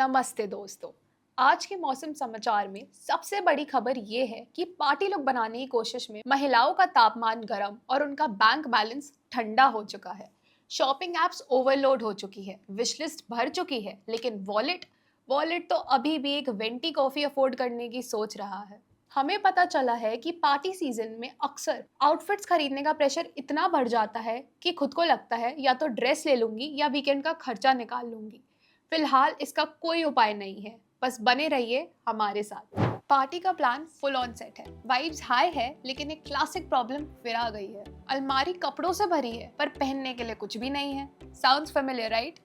नमस्ते दोस्तों। आज के मौसम समाचार में सबसे बड़ी खबर ये है कि पार्टी लुक बनाने की कोशिश में महिलाओं का तापमान गर्म और उनका बैंक बैलेंस ठंडा हो चुका है। शॉपिंग एप्स ओवरलोड हो चुकी है, विश लिस्ट भर चुकी है, लेकिन वॉलेट वॉलेट तो अभी भी एक वेंटी कॉफी अफोर्ड करने की सोच रहा है। हमें पता चला है कि पार्टी सीजन में अक्सर आउटफिट्स खरीदने का प्रेशर इतना बढ़ जाता है कि खुद को लगता है या तो ड्रेस ले लूंगी या वीकेंड का खर्चा निकाल लूंगी। फिलहाल इसका कोई उपाय नहीं है, बस बने रहिए हमारे साथ। पार्टी का प्लान फुल ऑन सेट है, वाइब्स हाई है, लेकिन एक क्लासिक प्रॉब्लम फिर आ गई है। अलमारी कपड़ों से भरी है पर पहनने के लिए कुछ भी नहीं है। Sounds familiar right?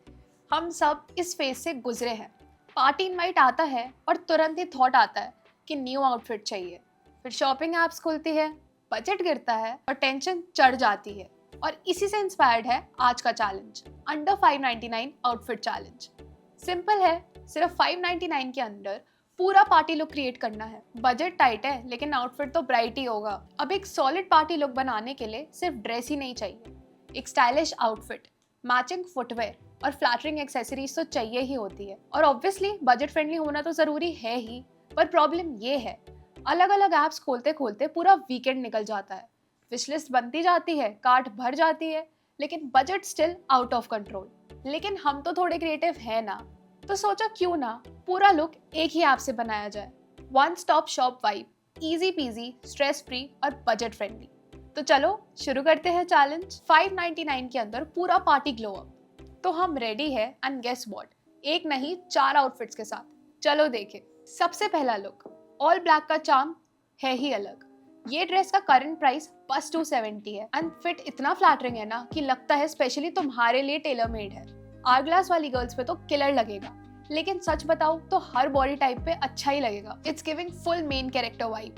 हम सब इस फेज से गुजरे हैं। पार्टी इनवाइट आता है और तुरंत ही थॉट आता है कि न्यू आउटफिट चाहिए। फिर शॉपिंग एप्स खुलती है, बजट गिरता है और टेंशन चढ़ जाती है। और इसी से इंस्पायर्ड है आज का challenge, under 599 outfit challenge. Simple है, सिर्फ 599 के अंदर पूरा पार्टी लुक क्रिएट करना है। बजट टाइट है लेकिन आउटफिट तो ब्राइट ही होगा। अब एक सॉलिड पार्टी लुक बनाने के लिए सिर्फ ड्रेस ही नहीं चाहिए, एक स्टाइलिश आउटफिट, मैचिंग फुटवेयर और फ्लैटरिंग एक्सेसरीज तो चाहिए ही होती है। और ऑब्वियसली बजट फ्रेंडली होना तो जरूरी है ही, पर प्रॉब्लम ये है अलग अलग ऐप्स खोलते खोलते पूरा वीकेंड निकल जाता है। विश लिस्ट बनती जाती है, कार्ट भर जाती है, लेकिन budget still out of control. लेकिन हम तो थोड़े क्रिएटिव है ना, तो सोचा क्यों ना पूरा लुक एक ही ऐप से बनाया जाए। One stop shop vibe, easy PG, stress free और बजट फ्रेंडली। तो चलो शुरू करते हैं चैलेंज। 599 के अंदर पूरा पार्टी ग्लो अप। तो हम रेडी है एंड गेस व्हाट, एक नहीं 4 आउटफिट्स के साथ। चलो देखें। सबसे पहला लुक, ऑल ब्लैक का चार्म है ही अलग। ये ड्रेस का करंट प्राइस बस 270 है एंड फिट इतना फ्लैटरिंग है ना कि लगता है स्पेशली तुम्हारे लिए टेलर मेड है। आवर वाली गर्ल्स पे तो किलर लगेगा, लेकिन सच बताओ तो हर बॉडी टाइप पे अच्छा ही लगेगा। It's giving full main character vibe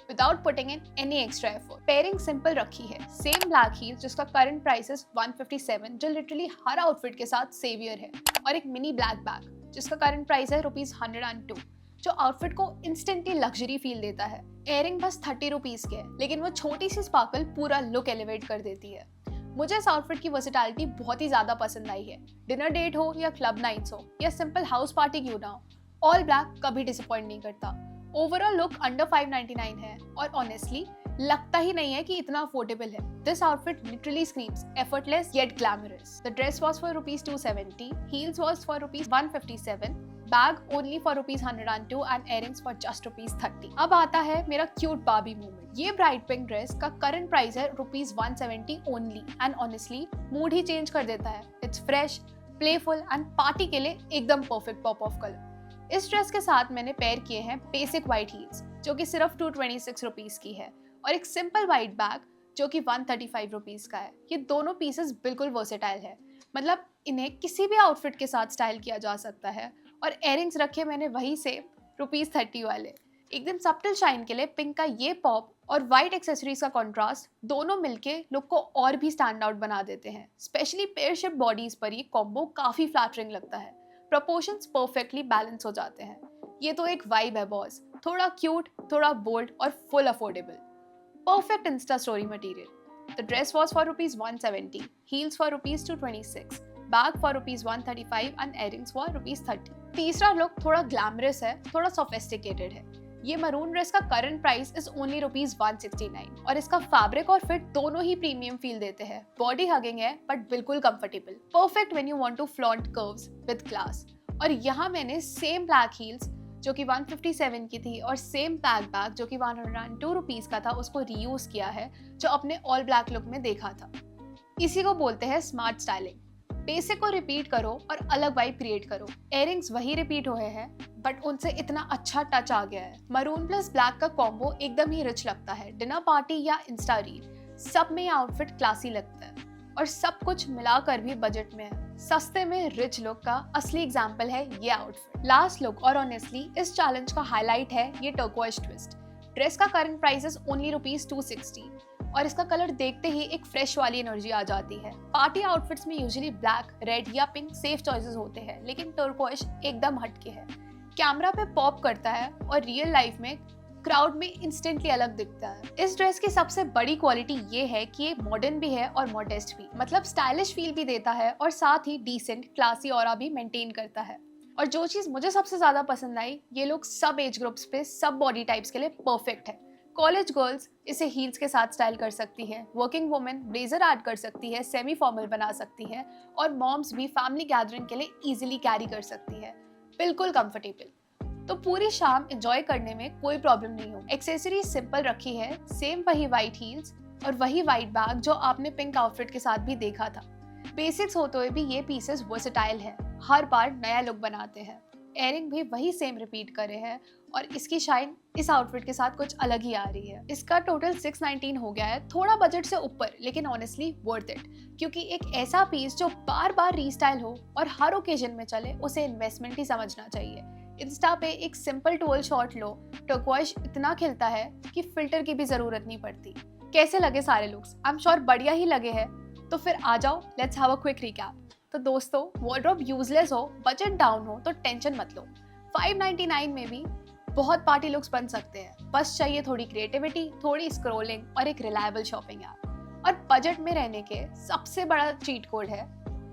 without putting in any extra effort. Pairing simple रखी है, सेम ब्लैक हील्स जिसका करंट प्राइस है 157, जो लिटरली हर आउटफिट के साथ सेवियर है, और एक मिनी ब्लैक बैग जिसका करंट प्राइस है ₹102, जो आउटफिट को इंस्टेंटली लग्जरी फील देता है। एयरिंग बस 30 रुपीज के है, लेकिन वो छोटी सी स्पार्कल पूरा लुक एलिवेट कर देती है। मुझे इस आउटफिट की वर्सेटैलिटी बहुत ही ज्यादा पसंद आई है। डिनर डेट हो या क्लब नाइट्स हो या सिंपल हाउस पार्टी क्यों ना हो, ऑल ब्लैक कभी डिसअपॉइंट नहीं करता। ओवरऑल लुक अंडर 599 है और ऑनेस्टली लगता ही नहीं है कि इतना अफोर्डेबल है। This outfit literally screams effortless yet glamorous. The dress was for ₹270, heels was for ₹157, bag only for ₹102 and earrings for just ₹30। अब आता है मेरा क्यूट बार्बी मोमेंट। ये ब्राइट पिंक ड्रेस का करंट प्राइस है ₹170 only and honestly mood he change कर देता है। It's fresh, playful and party के लिए एकदम परफेक्ट पॉप ऑफ कलर। इस ड्रेस के साथ मैंने पेयर किए हैं बेसिक व्हाइट हील्स जो कि सिर्फ 226 रुपीज की है, और एक सिंपल व्हाइट बैग जो कि 135 रुपीज का है। ये दोनों पीसेस बिल्कुल वर्सेटाइल है, मतलब इन्हें किसी भी आउटफिट के साथ स्टाइल किया जा सकता है। और एयरिंग्स रखे मैंने वही से ₹30 वाले। एकदम सब्टल शाइन के लिए पिंक का ये पॉप और व्हाइट एक्सेसरीज का कॉन्ट्रास्ट दोनों मिलके लुक को और भी स्टैंड आउट बना देते हैं। स्पेशली पेयर शेप बॉडीज पर ये कॉम्बो काफी फ्लैटरिंग लगता है। प्रोपोर्शंस परफेक्टली बैलेंस हो जाते हैं। ये तो एक वाइब है बॉस, थोड़ा क्यूट, थोड़ा बोल्ड और full affordable. Perfect Insta story material. The dress was for ₹170, heels for ₹226, bag for ₹135 and earrings for ₹30। तीसरा लुक थोड़ा ग्लैमरस है, थोड़ा सोफिस्टिकेटेड है। ये मरून ड्रेस का करंट प्राइस इज ओनली ₹169 और इसका फैब्रिक और फिट दोनों ही प्रीमियम फील देते हैं। बॉडी हगिंग है बट बिल्कुल comfortable, perfect when you want to flaunt curves with class. और यहाँ मैंने सेम ब्लैक हील्स जो कि 157 की थी और सेम बैग जो कि 102 रुपीज का था उसको रीयूज किया है, जो अपने ऑल ब्लैक लुक में देखा था। इसी को बोलते हैं स्मार्ट स्टाइलिंग। बेसिक को रिपीट करो और अलग वाइब क्रिएट करो। एयरिंग्स वही रिपीट हुए हैं बट उनसे इतना अच्छा टच आ गया है। मरून प्लस ब्लैक का कॉम्बो एकदम ही रिच लगता है। डिनर पार्टी या इंस्टा रील सब में ये आउटफिट क्लासी लगता है और सब कुछ मिलाकर भी बजट में है। सस्ते में रिच लुक का असली एग्जाम्पल है ये आउटफिट। लास्ट लुक और ऑनेस्टली इस चैलेंज का हाईलाइट है ये टर्कोइज ट्विस्ट। ड्रेस का करंट प्राइस इज ओनली ₹260 और इसका कलर देखते ही एक फ्रेश वाली एनर्जी आ जाती है। पार्टी आउटफिट्स में यूजुअली ब्लैक, रेड या पिंक सेफ चॉइसेस होते हैं, लेकिन टर्कोइज एकदम हटके है। कैमरा पे पॉप करता है और रियल लाइफ में क्राउड में इंस्टेंटली अलग दिखता है। इस ड्रेस की सबसे बड़ी क्वालिटी ये है कि ये मॉडर्न भी है और मॉडेस्ट भी, मतलब स्टाइलिश फील भी देता है और साथ ही डिसेंट क्लासी ऑरा भी मेंटेन करता है। और जो चीज़ मुझे सबसे ज़्यादा पसंद आई, ये लोग सब एज ग्रुप्स पे, सब बॉडी टाइप्स के लिए परफेक्ट है। कॉलेज गर्ल्स इसे हील्स के साथ स्टाइल कर सकती है, वर्किंग वुमेन ब्लेजर ऐड कर सकती है, सेमी फॉर्मल बना सकती है, और मॉम्स भी फैमिली गैदरिंग के लिए इजीली कैरी कर सकती है, बिल्कुल कंफर्टेबल। तो पूरी शाम एंजॉय करने में कोई प्रॉब्लम नहीं हो। एक्सेसरीज सिंपल रखी है, सेम वही वाइट हील्स और वही वाइट बैग जो आपने पिंक आउटफिट के साथ भी देखा था। बेसिक्स होते हुए भी ये पीसेस वर्सेटाइल है, हर बार नया लुक बनाते हैं। एयरिंग भी वही सेम रिपीट करे हैं और इसकी शाइन इस आउटफिट के साथ कुछ अलग ही आ रही है। इसका टोटल 619 हो गया है, थोड़ा बजट से ऊपर, लेकिन ऑनेस्टली वर्थ इट, क्योंकि एक ऐसा पीस जो बार बार रीस्टाइल हो और हर ओकेजन में चले, उसे इन्वेस्टमेंट ही समझना चाहिए। इंस्टा पे एक सिंपल टोल शॉट लो, टर्क्वाइज इतना खिलता है कि फिल्टर की भी जरूरत नहीं पड़ती। कैसे लगे सारे लुक्स? आई एम श्योर बढ़िया ही लगे हैं। तो फिर आ जाओ, let's have a quick recap. तो दोस्तों, वार्डरोब यूजलेस हो, बजट डाउन हो तो टेंशन मत लो। 599 में भी बहुत पार्टी लुक्स बन सकते हैं। बस चाहिए थोड़ी क्रिएटिविटी, थोड़ी स्क्रॉलिंग और एक रिलायबल शॉपिंग ऐप। और बजट में रहने के सबसे बड़ा चीट कोड है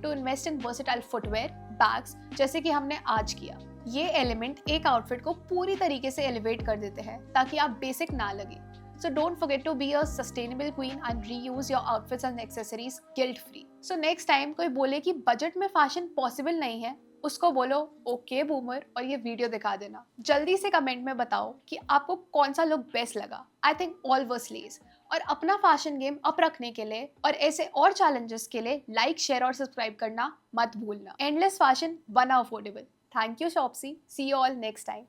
to invest in versatile footwear, bags, जैसे कि हमने आज किया। ये एलिमेंट एक आउटफिट को पूरी तरीके से एलिवेट कर देते हैं ताकि आप बेसिक ना लगे। So don't forget to be a sustainable queen and reuse your outfits and accessories guilt free. So next time कोई बोले कि बजट में फैशन पॉसिबल नहीं है, उसको बोलो ओके बूमर और ये वीडियो दिखा देना। जल्दी से कमेंट में बताओ कि आपको कौन सा लुक बेस्ट लगा। I think all were slays. और अपना फैशन गेम अप रखने के लिए और ऐसे और चैलेंजेस के लिए लाइक, शेयर और सब्सक्राइब करना मत भूलना। एंडलेस फैशन बना affordable. Thank you Shopsy. See you all next time.